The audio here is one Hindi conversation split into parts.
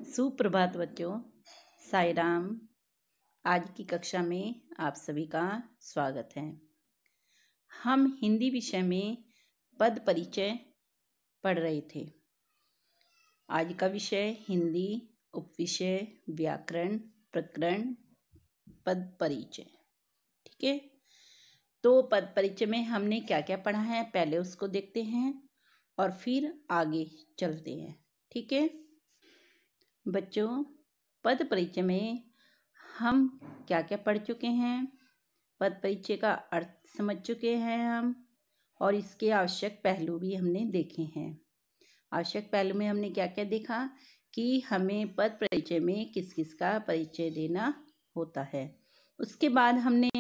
सुप्रभात बच्चों, साई राम। आज की कक्षा में आप सभी का स्वागत है। हम हिंदी विषय में पद परिचय पढ़ रहे थे। आज का विषय हिंदी उपविषय व्याकरण प्रकरण पद परिचय। ठीक है, तो पद परिचय में हमने क्या क्या पढ़ा है पहले उसको देखते हैं और फिर आगे चलते हैं। ठीक है बच्चों, पद परिचय में हम क्या क्या पढ़ चुके हैं, पद परिचय का अर्थ समझ चुके हैं हम, और इसके आवश्यक पहलू भी हमने देखे हैं। आवश्यक पहलू में हमने क्या क्या देखा कि हमें पद परिचय में किस किस का परिचय देना होता है। उसके बाद हमने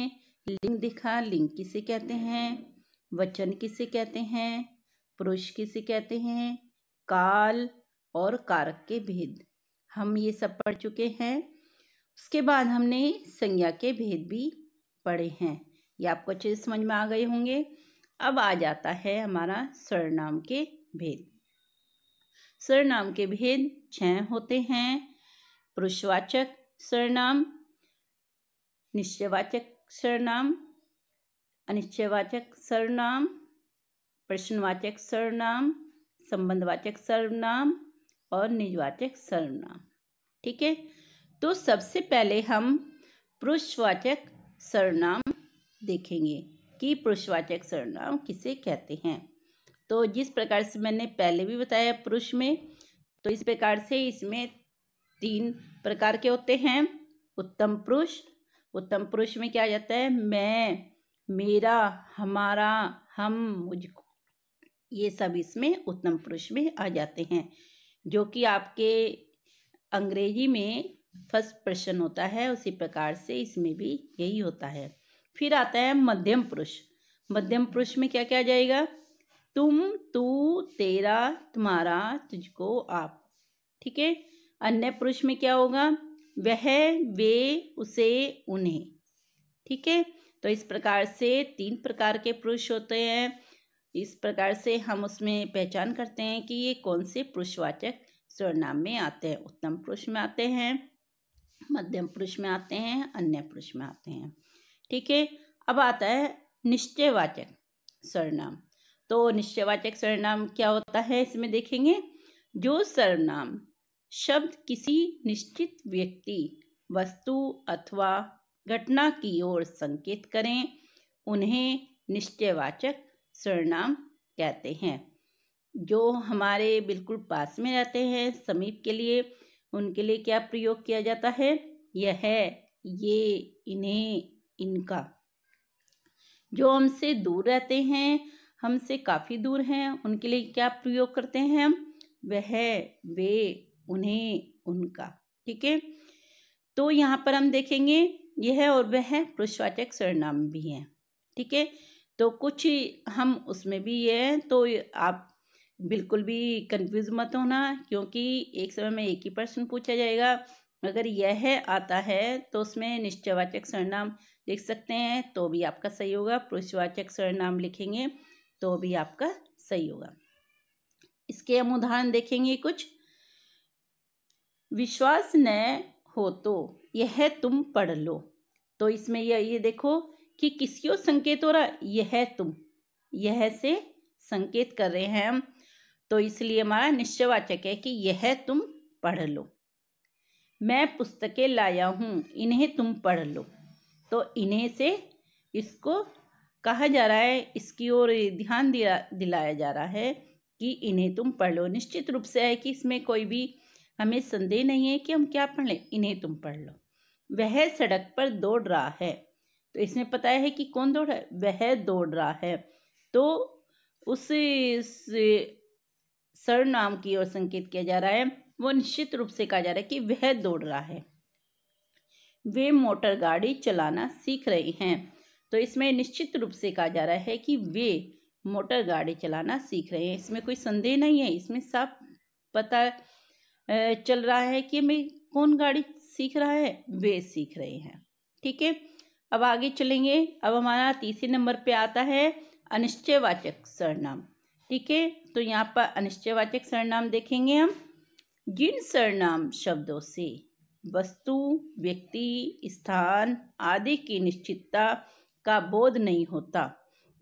लिंग देखा, लिंग किसे कहते हैं, वचन किसे कहते हैं, पुरुष किसे कहते हैं, काल और कारक के भेद हम ये सब पढ़ चुके हैं। उसके बाद हमने संज्ञा के भेद भी पढ़े हैं। ये आपको अच्छे से समझ में आ गए होंगे। अब आ जाता है हमारा सर्वनाम के भेद। सर्वनाम के भेद 6 होते हैं। पुरुषवाचक सर्वनाम, निश्चयवाचक सर्वनाम, अनिश्चयवाचक सर्वनाम, प्रश्नवाचक सर्वनाम, संबंधवाचक सर्वनाम और निजवाचक सर्वनाम। ठीक है, तो सबसे पहले हम पुरुषवाचक सर्वनाम देखेंगे कि पुरुषवाचक सर्वनाम किसे कहते हैं। तो जिस प्रकार से मैंने पहले भी बताया पुरुष में, तो इस प्रकार से इसमें 3 प्रकार के होते हैं। उत्तम पुरुष, उत्तम पुरुष में क्या आ जाता है, मैं, मेरा, हमारा, हम, मुझको, ये सब इसमें उत्तम पुरुष में आ जाते हैं, जो कि आपके अंग्रेजी में फर्स्ट पर्सन होता है, उसी प्रकार से इसमें भी यही होता है। फिर आता है मध्यम पुरुष। मध्यम पुरुष में क्या क्या आ जाएगा, तुम, तू, तेरा, तुम्हारा, तुझको, आप। ठीक है, अन्य पुरुष में क्या होगा, वह, वे, उसे, उन्हें। ठीक है, तो इस प्रकार से 3 प्रकार के पुरुष होते हैं। इस प्रकार से हम उसमें पहचान करते हैं कि ये कौन से पुरुषवाचक सर्वनाम में आते हैं। उत्तम पुरुष में आते हैं, मध्यम पुरुष में आते हैं, अन्य पुरुष में आते हैं। ठीक है, अब आता है निश्चयवाचक सर्वनाम। तो निश्चयवाचक सर्वनाम क्या होता है इसमें देखेंगे। जो सर्वनाम शब्द किसी निश्चित व्यक्ति, वस्तु अथवा घटना की ओर संकेत करें, उन्हें निश्चयवाचक सर्वनाम कहते हैं। जो हमारे बिल्कुल पास में रहते हैं, समीप के लिए, उनके लिए क्या प्रयोग किया जाता है, यह, ये, इन्हें, इनका। जो हमसे दूर रहते हैं, हमसे काफ़ी दूर हैं, उनके लिए क्या प्रयोग करते हैं हम, वह, वे, उन्हें, उनका। ठीक है, तो यहाँ पर हम देखेंगे यह और वह पुरुषवाचक सर्वनाम भी हैं। ठीक है, तो कुछ हम उसमें भी है, तो आप बिल्कुल भी कंफ्यूज मत होना, क्योंकि एक समय में एक ही प्रश्न पूछा जाएगा। अगर यह आता है तो उसमें निश्चयवाचक सर्वनाम लिख सकते हैं तो भी आपका सही होगा, पुरुषवाचक सर्वनाम लिखेंगे तो भी आपका सही होगा। इसके हम उदाहरण देखेंगे कुछ। विश्वास न हो तो यह तुम पढ़ लो। तो इसमें ये देखो कि किसी को संकेत हो रहा है, यह तुम, यह से संकेत कर रहे हैं हम, तो इसलिए हमारा निश्चयवाचक है कि यह तुम पढ़ लो। मैं पुस्तकें लाया हूँ, इन्हें तुम पढ़ लो। तो इन्हें से इसको कहा जा रहा है, इसकी ओर ध्यान दिलाया जा रहा है कि इन्हें तुम पढ़ लो। निश्चित रूप से है कि इसमें कोई भी हमें संदेह नहीं है कि हम क्या पढ़ लें, इन्हें तुम पढ़ लो। वह सड़क पर दौड़ रहा है, तो इसमें पता है कि कौन दौड़ रहा है, वह दौड़ रहा है। तो उस सर्वनाम की ओर संकेत किया जा रहा है, वो निश्चित रूप से कहा जा रहा है कि वह दौड़ रहा है। वे मोटर गाड़ी चलाना सीख रहे हैं, तो इसमें निश्चित रूप से कहा जा रहा है कि वे मोटर गाड़ी चलाना सीख रहे हैं। इसमें कोई संदेह नहीं है, इसमें साफ पता चल रहा है कि हमें कौन गाड़ी सीख रहा है, वे सीख रहे हैं। ठीक है, अब आगे चलेंगे। अब हमारा तीसरे नंबर पे आता है अनिश्चयवाचक सर्वनाम। ठीक है, तो यहाँ पर अनिश्चयवाचक सर्वनाम देखेंगे हम। जिन सर्वनाम शब्दों से वस्तु, व्यक्ति, स्थान आदि की निश्चितता का बोध नहीं होता,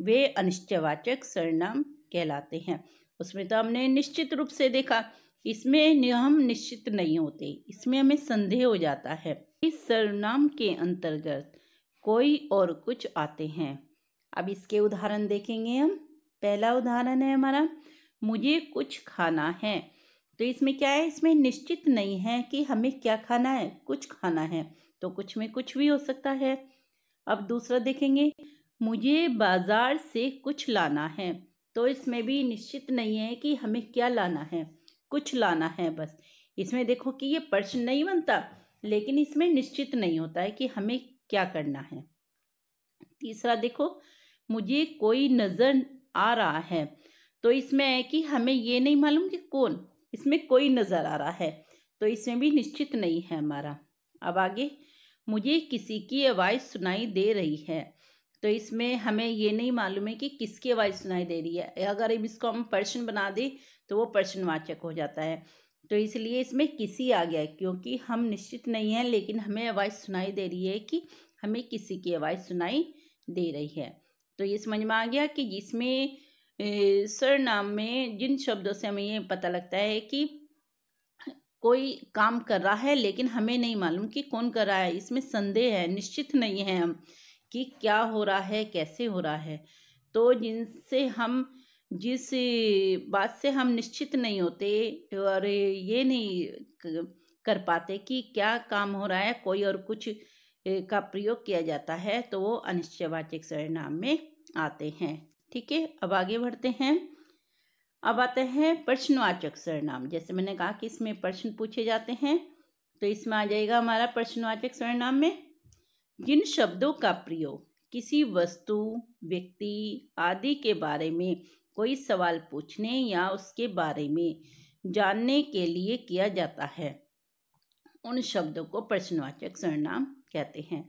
वे अनिश्चयवाचक सर्वनाम कहलाते हैं। उसमें तो हमने निश्चित रूप से देखा, इसमें हम निश्चित नहीं होते, इसमें हमें संदेह हो जाता है। इस सर्वनाम के अंतर्गत कोई और कुछ आते हैं। अब इसके उदाहरण देखेंगे हम। पहला उदाहरण है हमारा, मुझे कुछ खाना है। तो इसमें क्या है, इसमें निश्चित नहीं है कि हमें क्या खाना है, कुछ खाना है, तो कुछ में कुछ भी हो सकता है। अब दूसरा देखेंगे, मुझे बाजार से कुछ लाना है। तो इसमें भी निश्चित नहीं है कि हमें क्या लाना है, कुछ लाना है बस। इसमें देखो कि ये प्रश्न नहीं बनता, लेकिन इसमें निश्चित नहीं होता है कि हमें क्या करना है। तीसरा देखो, मुझे कोई नजर आ रहा है। तो इसमें है कि हमें ये नहीं मालूम कि कौन, इसमें कोई नजर आ रहा है, तो इसमें भी निश्चित नहीं है हमारा। अब आगे, मुझे किसी की आवाज़ सुनाई दे रही है। तो इसमें हमें ये नहीं मालूम है कि किसकी आवाज़ सुनाई दे रही है। अगर इसको हम प्रश्न बना दें तो वो प्रश्नवाचक हो जाता है। तो इसलिए इसमें किसी आ गया, क्योंकि हम निश्चित नहीं है, लेकिन हमें आवाज़ सुनाई दे रही है कि हमें किसी की आवाज़ सुनाई दे रही है। तो ये समझ में आ गया कि जिसमें सर्वनाम में जिन शब्दों से हमें ये पता लगता है कि कोई काम कर रहा है, लेकिन हमें नहीं मालूम कि कौन कर रहा है, इसमें संदेह है, निश्चित नहीं है हम कि क्या हो रहा है, कैसे हो रहा है। तो जिनसे हम, जिस बात से हम निश्चित नहीं होते और ये नहीं कर पाते कि क्या काम हो रहा है, कोई और कुछ का प्रयोग किया जाता है, तो वो अनिश्चयवाचक सर्वनाम में आते हैं। ठीक है, अब आगे बढ़ते हैं। अब आते हैं प्रश्नवाचक सर्वनाम। जैसे मैंने कहा कि इसमें प्रश्न पूछे जाते हैं, तो इसमें आ जाएगा हमारा प्रश्नवाचक सर्वनाम में जिन शब्दों का प्रयोग किसी वस्तु, व्यक्ति आदि के बारे में कोई सवाल पूछने या उसके बारे में जानने के लिए किया जाता है, उन शब्दों को प्रश्नवाचक सर्वनाम कहते हैं।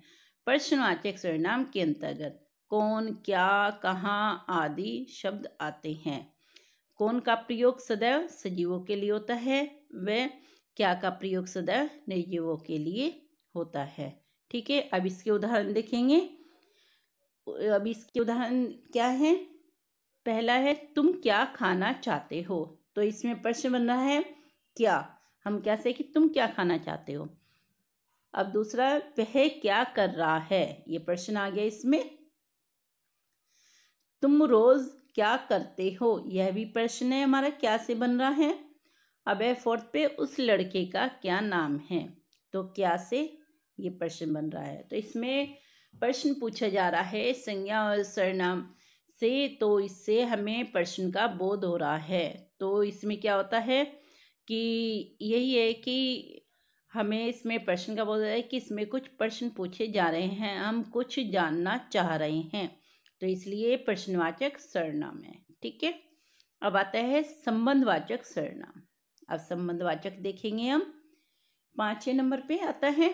प्रश्नवाचक सर्वनाम के अंतर्गत कौन, क्या, कहाँ आदि शब्द आते हैं। कौन का प्रयोग सदैव सजीवों के लिए होता है, व क्या का प्रयोग सदैव निर्जीवों के लिए होता है। ठीक है, अब इसके उदाहरण देखेंगे। अब इसके उदाहरण क्या है। पहला है, तुम क्या खाना चाहते हो। तो इसमें प्रश्न बन रहा है क्या, हम क्या से कि तुम क्या खाना चाहते हो। अब दूसरा, वह क्या कर रहा है, ये प्रश्न आ गया इसमें। तुम रोज क्या करते हो, यह भी प्रश्न है हमारा, क्या से बन रहा है। अब है फोर्थ पे, उस लड़के का क्या नाम है। तो क्या से ये प्रश्न बन रहा है। तो इसमें प्रश्न पूछा जा रहा है संज्ञा और सर्वनाम से, तो इससे हमें प्रश्न का बोध हो रहा है। तो इसमें क्या होता है कि यही है कि हमें इसमें प्रश्न का बोध हो रहा है कि इसमें कुछ प्रश्न पूछे जा रहे हैं, हम कुछ जानना चाह रहे हैं, तो इसलिए प्रश्नवाचक सर्वनाम है। ठीक है, अब आता है संबंधवाचक सर्वनाम। अब संबंधवाचक देखेंगे हम। 5वें नंबर पे आता है,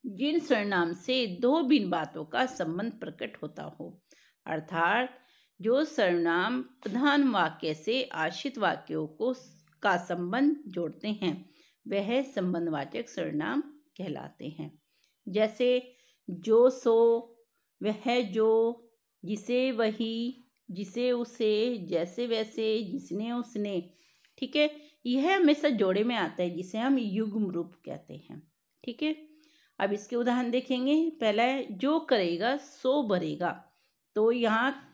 जिन सर्वनाम से दो भिन्न बातों का संबंध प्रकट होता हो, अर्थात जो सर्वनाम प्रधान वाक्य से आश्रित वाक्यों को का संबंध जोड़ते हैं, वह संबंधवाचक सर्वनाम कहलाते हैं। जैसे जो सो, वह जो, जिसे वही, जिसे उसे, जैसे वैसे, जिसने उसने। ठीक है, यह हमेशा जोड़े में आता है, जिसे हम युग्म रूप कहते हैं। ठीक है, अब इसके उदाहरण देखेंगे। पहला है, जो करेगा सो भरेगा। तो यहाँ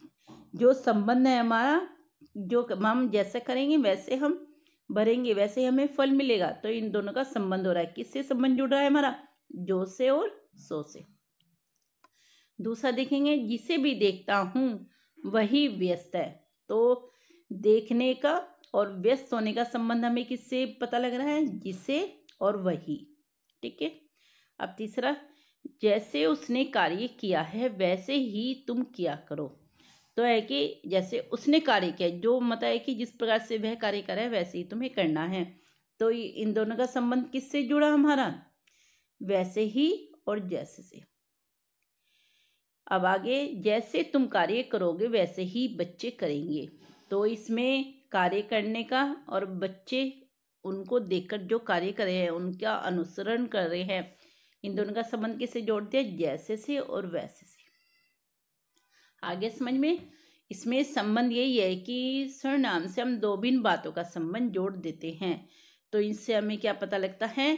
जो संबंध है हमारा, जो हम जैसा करेंगे वैसे हम भरेंगे, वैसे हमें फल मिलेगा। तो इन दोनों का संबंध हो रहा है। किससे संबंध जुड़ रहा है हमारा, जो से और सो से। दूसरा देखेंगे, जिसे भी देखता हूँ वही व्यस्त है। तो देखने का और व्यस्त होने का संबंध हमें किससे पता लग रहा है, जिसे और वही। ठीक है, अब तीसरा, जैसे उसने कार्य किया है वैसे ही तुम किया करो। तो है कि जैसे उसने कार्य किया, जो मतलब है कि जिस प्रकार से वह कार्य कर रहा है वैसे ही तुम्हें करना है। तो इन दोनों का संबंध किससे जुड़ा हमारा, वैसे ही और जैसे से। अब आगे, जैसे तुम कार्य करोगे वैसे ही बच्चे करेंगे। तो इसमें कार्य करने का और बच्चे उनको देखकर जो कार्य कर रहे हैं, उनका अनुसरण कर रहे हैं, इन दोनों का संबंध किससे जोड़ते हैं? जैसे से और वैसे से। आगे समझ में, इसमें संबंध यही है कि सर्वनाम से हम दो भिन्न बातों का संबंध जोड़ देते हैं। तो इससे हमें क्या पता लगता है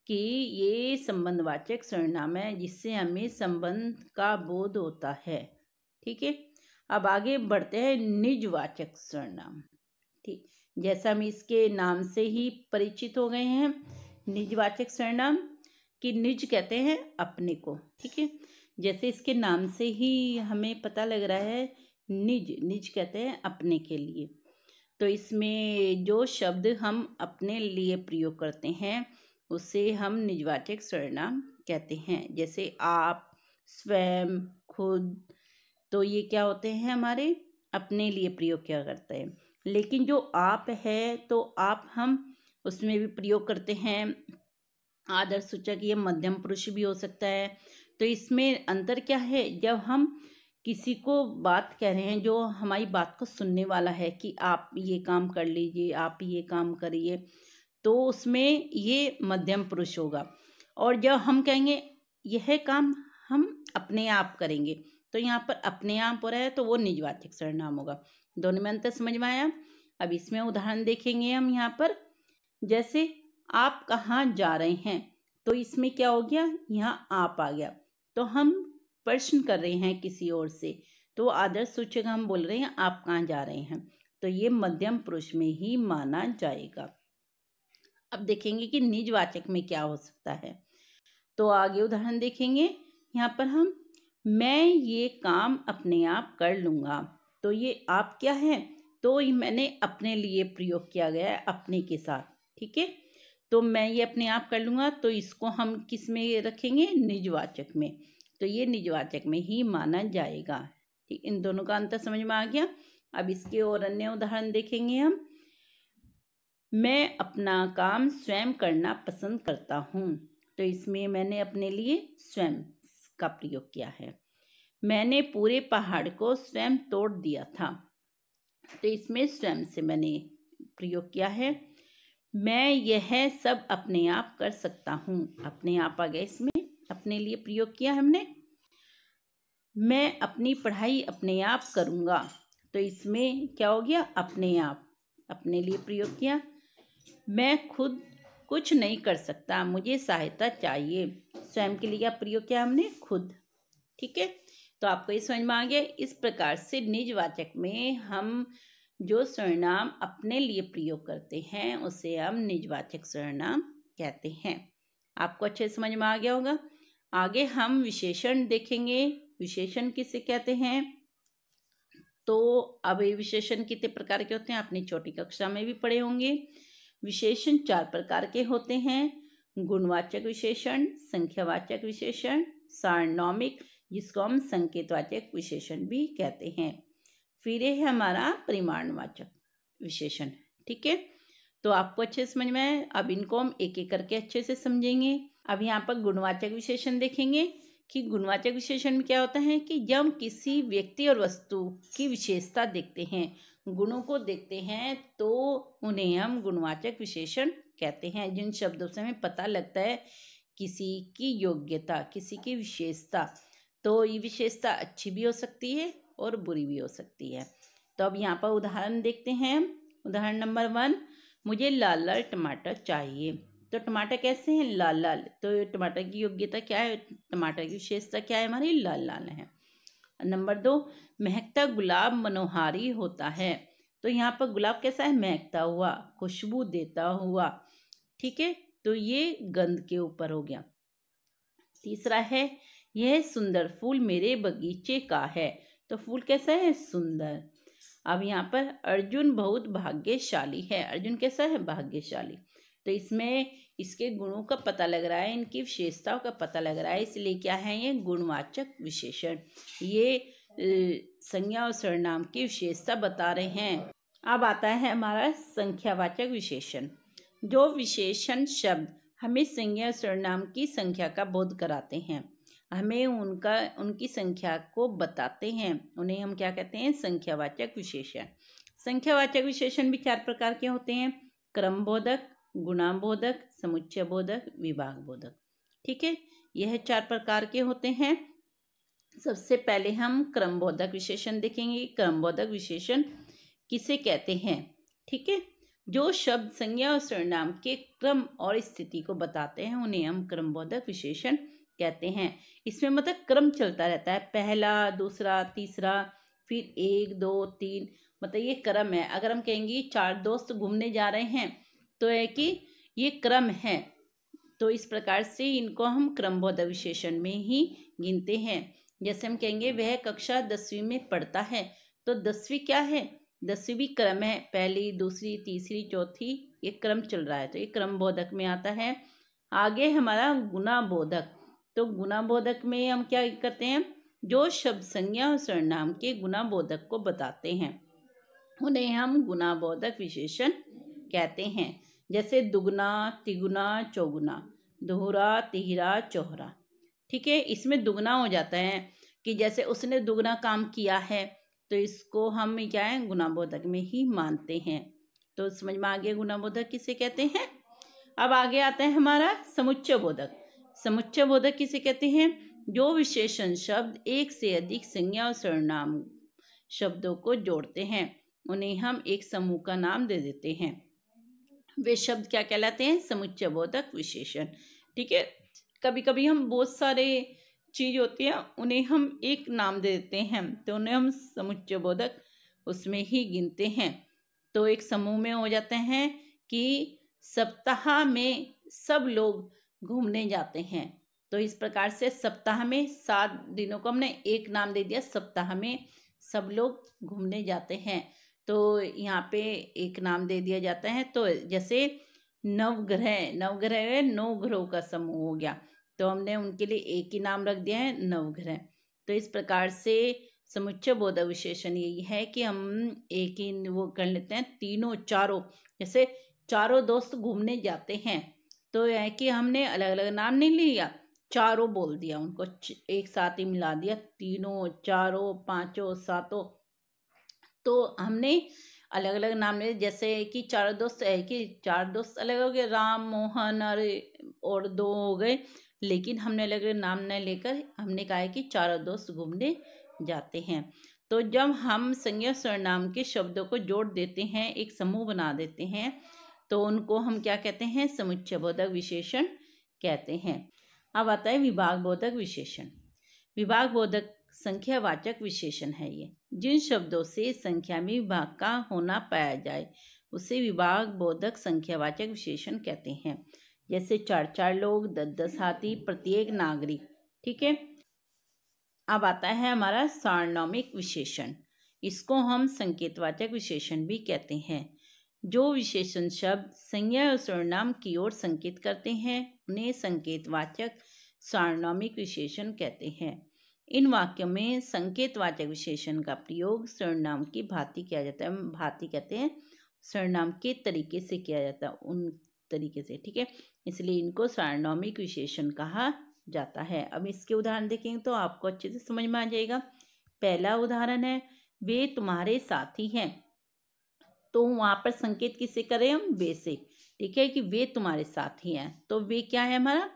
कि ये संबंधवाचक सर्वनाम है, जिससे हमें संबंध का बोध होता है। ठीक है, अब आगे बढ़ते हैं निजवाचक सर्वनाम। ठीक, जैसा हम इसके नाम से ही परिचित हो गए हैं, निजवाचक सर्वनाम कि निज कहते हैं अपने को। ठीक है, जैसे इसके नाम से ही हमें पता लग रहा है, निज, निज कहते हैं अपने के लिए। तो इसमें जो शब्द हम अपने लिए प्रयोग करते हैं उसे हम निजवाचक सर्वनाम कहते हैं। जैसे आप, स्वयं, खुद, तो ये क्या होते हैं? हमारे अपने लिए प्रयोग किया करते हैं। लेकिन जो आप है, तो आप हम उसमें भी प्रयोग करते हैं आदर्शसूचक, ये मध्यम पुरुष भी हो सकता है। तो इसमें अंतर क्या है? जब हम किसी को बात कह रहे हैं जो हमारी बात को सुनने वाला है कि आप ये काम कर लीजिए, आप ये काम करिए, तो उसमें ये मध्यम पुरुष होगा। और जब हम कहेंगे यह काम हम अपने आप करेंगे, तो यहाँ पर अपने आप हो रहा है, तो वो निजवाचक सर्वनाम होगा। दोनों में अंतर समझ में आया? अब इसमें उदाहरण देखेंगे हम यहाँ पर। जैसे आप कहाँ जा रहे हैं, तो इसमें क्या हो गया? यहाँ आप आ गया। तो हम प्रश्न कर रहे हैं किसी और से, तो आदर्श सूचक हम बोल रहे हैं आप कहाँ जा रहे हैं, तो ये मध्यम पुरुष में ही माना जाएगा। अब देखेंगे कि निजवाचक में क्या हो सकता है। तो आगे उदाहरण देखेंगे। यहाँ पर हम, मैं ये काम अपने आप कर लूँगा, तो ये आप क्या है? तो ये मैंने अपने लिए प्रयोग किया गया है, अपने के साथ। ठीक है, तो मैं ये अपने आप कर लूँगा, तो इसको हम किस में रखेंगे? निजवाचक में। तो ये निजवाचक में ही माना जाएगा। ठीक, इन दोनों का अंतर समझ में आ गया। अब इसके और अन्य उदाहरण देखेंगे हम। मैं अपना काम स्वयं करना पसंद करता हूँ, तो इसमें मैंने अपने लिए स्वयं का प्रयोग किया है। मैंने पूरे पहाड़ को स्वयं तोड़ दिया था, तो इसमें स्वयं से मैंने प्रयोग किया है। मैं यह सब अपने आप कर सकता हूँ, अपने आप आ गया, इसमें अपने लिए प्रयोग किया हमने। मैं अपनी पढ़ाई अपने आप करूँगा, तो इसमें क्या हो गया? अपने आप, अपने लिए प्रयोग किया। मैं खुद कुछ नहीं कर सकता, मुझे सहायता चाहिए, स्वयं के लिए क्या प्रयोग किया हमने? खुद। ठीक है, तो आपको ये समझ में आ गया। इस प्रकार से निजवाचक में हम जो सर्वनाम अपने लिए प्रयोग करते हैं उसे हम निजवाचक सर्वनाम कहते हैं। आपको अच्छे से समझ में आ गया होगा। आगे हम विशेषण देखेंगे। विशेषण किसे कहते हैं? तो अब ये विशेषण कितने प्रकार के होते हैं आपने छोटी कक्षा में भी पढ़े होंगे। विशेषण 4 प्रकार के होते हैं। गुणवाचक विशेषण, संख्यावाचक विशेषण, सार्वनामिक, जिसको हम संकेतवाचक विशेषण भी कहते हैं। फिर है हमारा परिमाणवाचक विशेषण। ठीक है, तो आपको अच्छे से समझ में आए। अब इनको हम एक एक करके अच्छे से समझेंगे। अब यहाँ पर गुणवाचक विशेषण देखेंगे कि गुणवाचक विशेषण में क्या होता है कि जब हम किसी व्यक्ति और वस्तु की विशेषता देखते हैं, गुणों को देखते हैं, तो उन्हें हम गुणवाचक विशेषण कहते हैं। जिन शब्दों से हमें पता लगता है किसी की योग्यता, किसी की विशेषता, तो ये विशेषता अच्छी भी हो सकती है और बुरी भी हो सकती है। तो अब यहाँ पर उदाहरण देखते हैं। उदाहरण नंबर 1, मुझे लाल लाल टमाटर चाहिए। तो टमाटर कैसे हैं? लाल लाल। तो टमाटर की योग्यता क्या है? टमाटर की विशेषता क्या है? हमारी लाल लाल है। नंबर 2, महकता गुलाब मनोहारी होता है। तो यहाँ पर गुलाब कैसा है? महकता हुआ, खुशबू देता हुआ। ठीक है, तो ये गंध के ऊपर हो गया। तीसरा है, यह सुंदर फूल मेरे बगीचे का है। तो फूल कैसा है? सुंदर। अब यहाँ पर अर्जुन बहुत भाग्यशाली है। अर्जुन कैसा है? भाग्यशाली। तो इसमें इसके गुणों का पता लग रहा है, इनकी विशेषताओं का पता लग रहा है, इसलिए क्या है? ये गुणवाचक विशेषण। ये संज्ञा और सर्वनाम की विशेषता बता रहे हैं। अब आता है हमारा संख्यावाचक विशेषण। जो विशेषण शब्द हमें संज्ञा और सर्वनाम की संख्या का बोध कराते हैं, हमें उनकी संख्या को बताते हैं, उन्हें हम क्या कहते हैं? संख्यावाचक विशेषण। संख्यावाचक विशेषण भी 4 प्रकार के होते हैं। क्रमबोधक, गुणाबोधक, समुच्चय बोधक, विभाग बोधक। ठीक है, यह 4 प्रकार के होते हैं। सबसे पहले हम क्रमबोधक विशेषण देखेंगे। क्रमबोधक विशेषण किसे कहते हैं? ठीक है, जो शब्द संज्ञा और सर्वनाम के क्रम और स्थिति को बताते हैं उन्हें हम क्रमबोधक विशेषण कहते हैं। इसमें मतलब क्रम चलता रहता है, पहला, दूसरा, तीसरा, फिर 1, 2, 3, मतलब ये क्रम है। अगर हम कहेंगे 4 दोस्त घूमने जा रहे हैं तो है कि ये क्रम है। तो इस प्रकार से इनको हम क्रमबोधक विशेषण में ही गिनते हैं। जैसे हम कहेंगे वह कक्षा 10वीं में पढ़ता है, तो 10वीं क्या है? 10वीं भी क्रम है, पहली, दूसरी, तीसरी, चौथी, ये क्रम चल रहा है, तो ये क्रमबोधक में आता है। आगे हमारा गुणाबोधक। तो गुणाबोधक में हम क्या करते हैं? जो शब्द संज्ञा और सर्वनाम के गुणाबोधक को बताते हैं उन्हें हम गुणाबोधक विशेषण कहते हैं। जैसे दुगुना, तिगुना, चौगुना, दोहरा, तिहरा, चौहरा। ठीक है, इसमें दुगना हो जाता है कि जैसे उसने दुगना काम किया है, तो इसको हम क्या है, गुणाबोधक में ही मानते हैं। तो समझ में आ गया गुणाबोधक किसे कहते हैं। अब आगे आता है हमारा समुच्चय बोधक। समुच्चय बोधक किसे कहते हैं? जो विशेषण शब्द एक से अधिक संज्ञा और सर्वनाम शब्दों को जोड़ते हैं उन्हें हम एक समूह का नाम दे देते हैं। वे शब्द क्या कहलाते हैं? समुच्चय बोधक विशेषण। ठीक है, कभी कभी हम बहुत सारे चीज होती है उन्हें हम एक नाम दे देते हैं, तो उन्हें हम समुच्चय बोधक उसमें ही गिनते हैं। तो एक समूह में हो जाते हैं कि सप्ताह में सब लोग घूमने जाते हैं, तो इस प्रकार से सप्ताह में 7 दिनों को हमने एक नाम दे दिया, सप्ताह में सब लोग घूमने जाते हैं, तो यहाँ पे एक नाम दे दिया जाता है। तो जैसे नवग्रह, नवग्रह 9 ग्रहों का समूह हो गया, तो हमने उनके लिए एक ही नाम रख दिया है, नवग्रह। तो इस प्रकार से समुच्चय बोधक विशेषण यही है कि हम एक ही वो कर लेते हैं, तीनों चारों, जैसे चारों दोस्त घूमने जाते हैं, तो यह है कि हमने अलग अलग नाम नहीं लिया, चारों बोल दिया, उनको एक साथ ही मिला दिया, तीनों, चारों, पांचों, सातों। तो हमने अलग अलग नाम लिए, जैसे कि चारों दोस्त है कि 4 दोस्त अलग हो गए, राम, मोहन और 2 हो गए, लेकिन हमने अलग अलग नाम न लेकर हमने कहा है कि चारों दोस्त घूमने जाते हैं। तो जब हम संज्ञा सर्वनाम के शब्दों को जोड़ देते हैं, एक समूह बना देते हैं, तो उनको हम क्या कहते हैं? समुच्चय बोधक विशेषण कहते हैं। अब आता है विभाग बोधक विशेषण। विभाग बोधक संख्यावाचक विशेषण है ये। जिन शब्दों से संख्या में विभाग का होना पाया जाए उसे विभाग बोधक संख्यावाचक विशेषण कहते हैं। जैसे 4-4 लोग, 10-10 हाथी, प्रत्येक नागरिक। ठीक है, अब आता है हमारा सार्वनामिक विशेषण। इसको हम संकेतवाचक विशेषण भी कहते हैं। जो विशेषण शब्द संज्ञा और सर्वनाम की ओर संकेत करते हैं उन्हें संकेतवाचक सार्वनामिक विशेषण कहते हैं। इन वाक्यों में संकेतवाचक विशेषण का प्रयोग सर्वनाम की भांति किया जाता है। भांति कहते हैं सर्वनाम के तरीके से किया जाता है, उन तरीके से। ठीक है, इसलिए इनको सार्वनामिक विशेषण कहा जाता है। अब इसके उदाहरण देखेंगे तो आपको अच्छे से समझ में आ जाएगा। पहला उदाहरण है, वे तुम्हारे साथी हैं, तो वहां पर संकेत किससे करें हम? वे से। ठीक है, कि वे तुम्हारे साथी हैं, तो वे क्या है? हमारा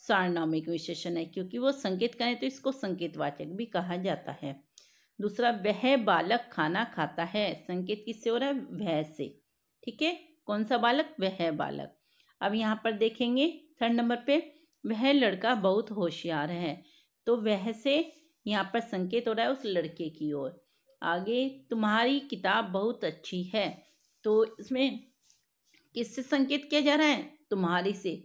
सार्वनामिक विशेषण है, क्योंकि वो संकेत करें तो इसको संकेतवाचक भी कहा जाता है। दूसरा, वह बालक खाना खाता है, संकेत किससे हो रहा है? वह से। ठीक है, कौन सा बालक? वह बालक। अब यहाँ पर देखेंगे 3rd नंबर पे, वह लड़का बहुत होशियार है, तो वह से यहाँ पर संकेत हो रहा है उस लड़के की ओर। आगे, तुम्हारी किताब बहुत अच्छी है, तो इसमें किससे संकेत किया जा रहा है? तुम्हारी से।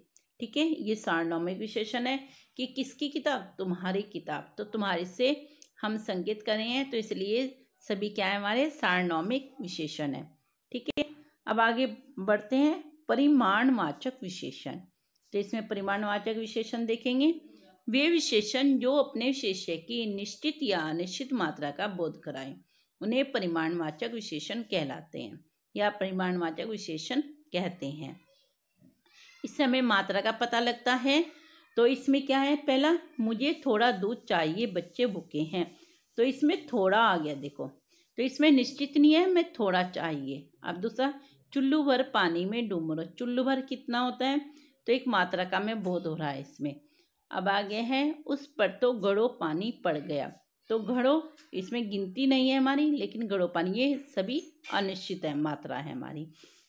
ठीक है, ये सार्वनामिक विशेषण है कि किसकी किताब? तुम्हारी किताब। तो तुम्हारी से हम संकेत कर रहे हैं, तो इसलिए सभी क्या है? हमारे सार्वनामिक विशेषण है। ठीक है, अब आगे बढ़ते हैं परिमाणवाचक विशेषण। तो इसमें परिमाणवाचक विशेषण देखेंगे। वे विशेषण जो अपने विशेष्य की निश्चित या अनिश्चित मात्रा का बोध कराएं उन्हें परिमाणवाचक विशेषण कहलाते हैं या परिमाणवाचक विशेषण कहते हैं। इससे हमें मात्रा का पता लगता है। तो इसमें क्या है? पहला, मुझे थोड़ा दूध चाहिए, बच्चे भूखे हैं, तो इसमें थोड़ा आ गया। देखो, तो इसमें निश्चित नहीं है, मैं थोड़ा चाहिए। अब दूसरा, चुल्लू भर पानी में डूब मरो। चुल्लू भर कितना होता है, तो एक मात्रा का में बोध हो रहा है इसमें। अब आगे है उस पर तो घड़ो पानी पड़ गया। तो घड़ो इसमें गिनती नहीं है हमारी, लेकिन घड़ो पानी ये सभी अनिश्चित है, मात्रा है हमारी।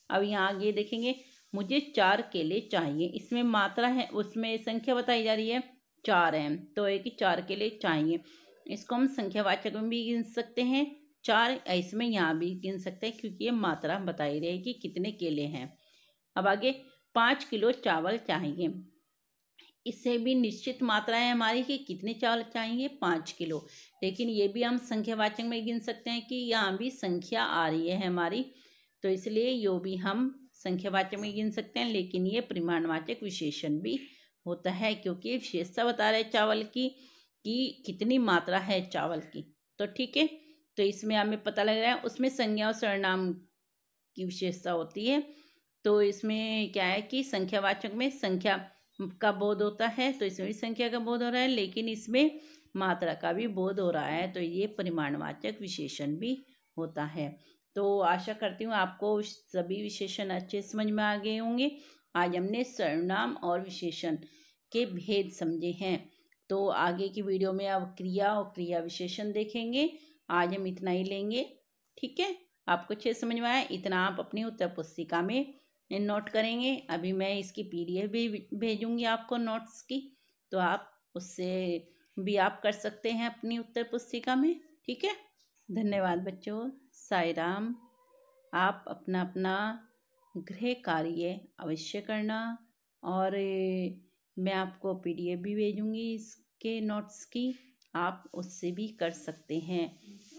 अब यहाँ आगे देखेंगे, मुझे 4 केले चाहिए। इसमें मात्रा है, उसमें संख्या बताई जा रही है 4 है, तो एक 4 केले चाहिए। इसको हम संख्यावाचक में भी गिन सकते हैं 4, इसमें यहाँ भी गिन सकते हैं, क्योंकि ये मात्रा बताई रही है कि कितने केले हैं। अब आगे 5 किलो चावल चाहिए। इससे भी निश्चित मात्रा है हमारी कि कितने चावल चाहिए, 5 किलो। लेकिन ये भी हम संख्यावाचक में गिन सकते हैं कि यहाँ भी संख्या आ रही है हमारी, तो इसलिए यो भी हम संख्यावाचक में गिन सकते हैं। लेकिन ये परिमाणवाचक विशेषण भी होता है, क्योंकि ये विशेषता बता रहे चावल की कि कितनी मात्रा है चावल की। तो ठीक है, तो इसमें हमें पता लग रहा है उसमें संज्ञा और सर्वनाम की विशेषता होती है। तो इसमें क्या है कि संख्यावाचक में संख्या का बोध होता है, तो इसमें भी संख्या का बोध हो रहा है, लेकिन इसमें मात्रा का भी बोध हो रहा है, तो ये परिमाणवाचक विशेषण भी होता है। तो आशा करती हूँ आपको सभी विशेषण अच्छे समझ में आ गए होंगे। आज हमने सर्वनाम और विशेषण के भेद समझे हैं। तो आगे की वीडियो में अब क्रिया और क्रिया विशेषण देखेंगे। आज हम इतना ही लेंगे, ठीक है। आपको अच्छे समझ में आया, इतना आप अपनी उत्तर पुस्तिका में नोट करेंगे। अभी मैं इसकी PDF भी भेजूंगी आपको नोट्स की, तो आप उससे भी आप कर सकते हैं अपनी उत्तर पुस्तिका में, ठीक है। धन्यवाद बच्चों, साई राम। आप अपना अपना गृह कार्य अवश्य करना, और मैं आपको PDF भी भेजूंगी इसके नोट्स की, आप उससे भी कर सकते हैं।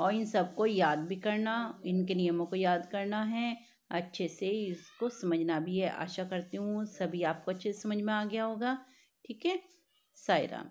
और इन सबको याद भी करना, इनके नियमों को याद करना है, अच्छे से इसको समझना भी है। आशा करती हूँ सभी आपको अच्छे से समझ में आ गया होगा, ठीक है। साई राम।